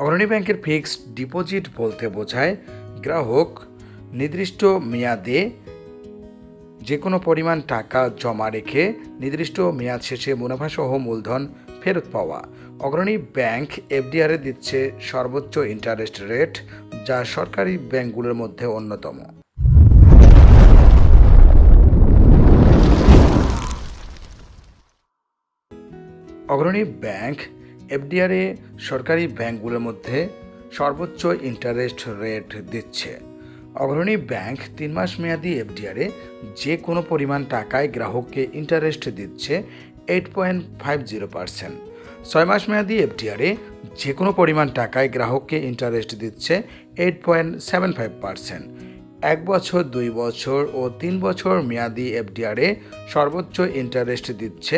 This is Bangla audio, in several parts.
অগ্রণী ব্যাংকের ফিক্সড ডিপোজিট বলতে বোঝায় গ্রাহক নির্দিষ্ট মেয়াদে যে কোনো পরিমাণ টাকা জমা রেখে নির্দিষ্ট মেয়াদ শেষে মুনাফাসহ মূলধন ফেরত পাওয়া। অগ্রণী ব্যাংক এফডিআরে দিচ্ছে সর্বোচ্চ ইন্টারেস্ট রেট, যা সরকারি ব্যাংকগুলোর মধ্যে অন্যতম। অগ্রণী ব্যাংক এফডিআরে সরকারি ব্যাংকগুলোর মধ্যে সর্বোচ্চ ইন্টারেস্ট রেট দিচ্ছে। অগ্রণী ব্যাংক 3 মাস মেয়াদি এফডিআরে যে কোনো পরিমাণ টাকায় গ্রাহককে ইন্টারেস্ট দিচ্ছে 8.50%। 6 মাস মেয়াদি এফডিআরে যে কোনো পরিমাণ টাকায় গ্রাহককে ইন্টারেস্ট দিচ্ছে 8.75%। 1 বছর, 2 বছর ও 3 বছর মেয়াদি এফডিআরে সর্বোচ্চ ইন্টারেস্ট দিচ্ছে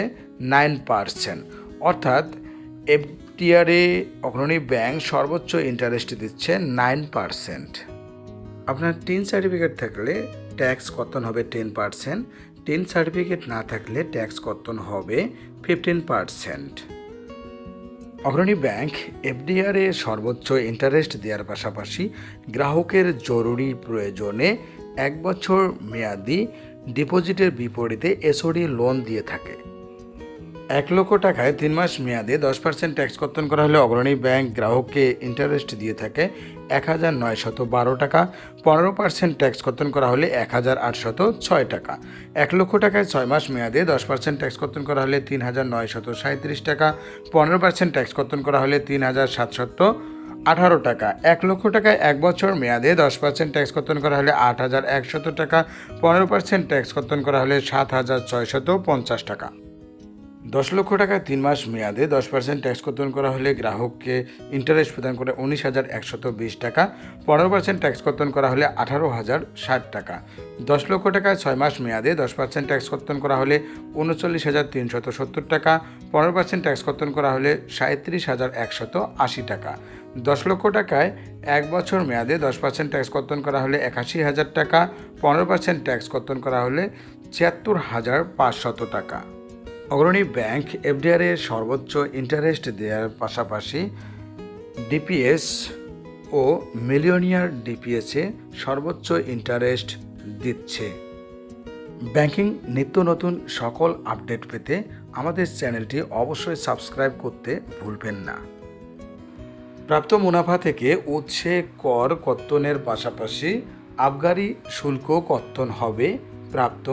9%। অর্থাৎ এফডিআরে অগ্রণী ব্যাংক সর্বোচ্চ ইন্টারেস্ট দিচ্ছে 9%। আপনার টিন সার্টিফিকেট থাকলে ট্যাক্স কর্তন হবে 10%, টিন সার্টিফিকেট না থাকলে ট্যাক্স কর্তন হবে 15%। অগ্রণী ব্যাংক এফডিআরে সর্বোচ্চ ইন্টারেস্ট দেওয়ার পাশাপাশি গ্রাহকের জরুরি প্রয়োজনে 1 বছর মেয়াদি ডিপোজিটের বিপরীতে এসওডি লোন দিয়ে থাকে। 1 লক্ষ টাকায় 3 মাস মেয়াদে 10% ট্যাক্স কর্তন করা হলে অগ্রণী ব্যাংক গ্রাহককে ইন্টারেস্ট দিয়ে থাকে 1912 টাকা। 15% ট্যাক্স কর্তন করা হলে 1806 টাকা। 1 লক্ষ টাকায় 6 মাস মেয়াদে 10% ট্যাক্স কর্তন করা হলে 3937 টাকা। 15% ট্যাক্স কর্তন করা হলে 3718 টাকা। 1 লক্ষ টাকায় 1 বছর মেয়াদে 10% ট্যাক্স কর্তন করা হলে 8100 টাকা। 15% ট্যাক্স কর্তন করা হলে 7650 টাকা। 10 লক্ষ টাকায় 3 মাস মেয়াদে 10% ট্যাক্স কর্তন করা হলে গ্রাহককে ইন্টারেস্ট প্রদান করে 19120 টাকা। 15% ট্যাক্স কর্তন করা হলে 18060 টাকা। 10 লক্ষ টাকায় 6 মাস মেয়াদে 10% ট্যাক্স কর্তন করা হলে 39370 টাকা। 15% ট্যাক্স কর্তন করা হলে 37180 টাকা। 10 লক্ষ টাকায় 1 বছর মেয়াদে 10% ট্যাক্স কর্তন করা হলে 81000 টাকা। 15% ট্যাক্স কর্তন করা হলে 74500 টাকা। অগ্রণী ব্যাংক এফডিআরে সর্বোচ্চ ইন্টারেস্ট দেওয়ার পাশাপাশি ডিপিএস ও মিলিয়নিয়ার ডিপিএসে সর্বোচ্চ ইন্টারেস্ট দিচ্ছে। ব্যাংকিং নিত্য নতুন সকল আপডেট পেতে আমাদের চ্যানেলটি অবশ্যই সাবস্ক্রাইব করতে ভুলবেন না। প্রাপ্ত মুনাফা থেকে উৎসে কর কর্তনের পাশাপাশি আবগারি শুল্ক কর্তন হবে প্রাপ্ত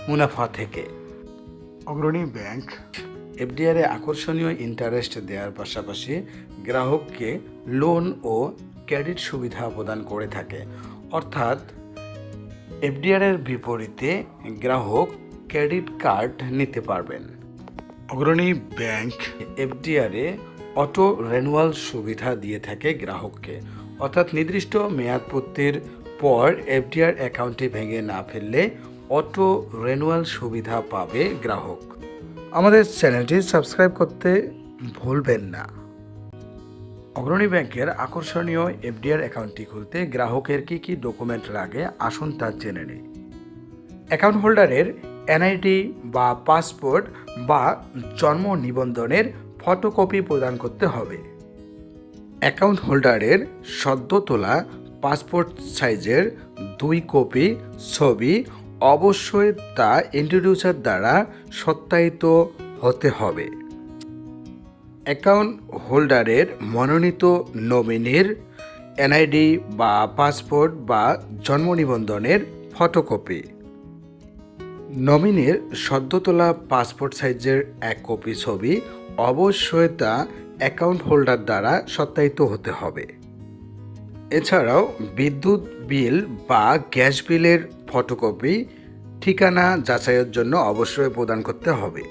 মুনাফা থেকে। অগ্রণী ব্যাংক এফডিআরে আকর্ষণীয় ইন্টারেস্ট দেওয়ার পাশাপাশি গ্রাহককে লোন ও ক্রেডিট সুবিধা প্রদান করে থাকে। অর্থাৎ এফডিআরের বিপরীতে গ্রাহক ক্রেডিট কার্ড নিতে পারবেন। অগ্রণী ব্যাংক এফডিআরে অটো রেনুয়াল সুবিধা দিয়ে থাকে গ্রাহককে। অর্থাৎ নির্দিষ্ট মেয়াদপূর্তির পর এফডিআর অ্যাকাউন্টটি ভেঙে না ফেললে অটো রেনুয়াল সুবিধা পাবে গ্রাহক। আমাদের চ্যানেলটি সাবস্ক্রাইব করতে ভুলবেন না। অগ্রণী ব্যাংকের আকর্ষণীয় এফডিআর অ্যাকাউন্টটি খুলতে গ্রাহকের কী কী ডকুমেন্ট লাগে আসুন তা জেনে নিই। অ্যাকাউন্ট হোল্ডারের এনআইডি বা পাসপোর্ট বা জন্ম নিবন্ধনের ফটোকপি প্রদান করতে হবে। অ্যাকাউন্ট হোল্ডারের সদ্য তোলা পাসপোর্ট সাইজের 2 কপি ছবি অবশ্যই তা ইন্ট্রোডিউসার দ্বারা সত্যায়িত হতে হবে। অ্যাকাউন্ট হোল্ডারের মনোনীত নমিনির এনআইডি বা পাসপোর্ট বা জন্ম নিবন্ধনের ফটোকপি। নমিনির সদ্য তোলা পাসপোর্ট সাইজের 1 কপি ছবি অবশ্যই তা অ্যাকাউন্ট হোল্ডার দ্বারা সত্যায়িত হতে হবে। এছাড়াও বিদ্যুৎ বিল বা গ্যাস বিলের ফটোকপি ঠিকানা যাচাইয়ের জন্য অবশ্যই প্রদান করতে হবে।